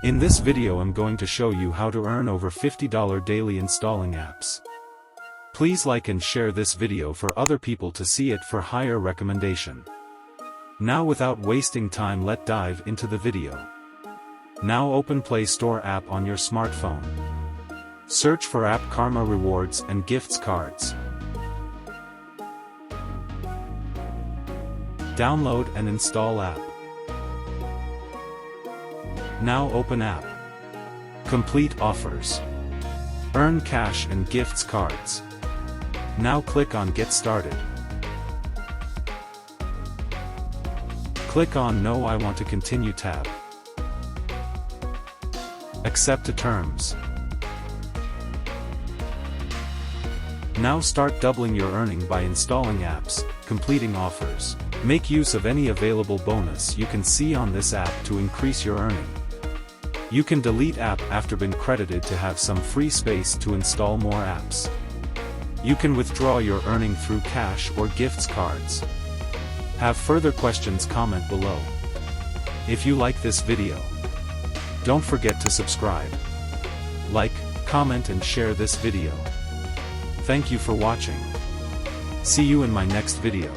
In this video I'm going to show you how to earn over $50 daily installing apps. Please like and share this video for other people to see it for higher recommendation. Now without wasting time, let's dive into the video. Now open Play Store app on your smartphone. Search for App Karma Rewards and Gifts Cards. Download and install app. Now open app. Complete offers. Earn cash and gifts cards. Now click on Get Started. Click on No, I want to continue tab. Accept the terms. Now start doubling your earning by installing apps, completing offers. Make use of any available bonus you can see on this app to increase your earning. You can delete app after being credited to have some free space to install more apps. You can withdraw your earning through cash or gifts cards. Have further questions, comment below. If you like this video, don't forget to subscribe, like, comment and share this video. Thank you for watching. See you in my next video.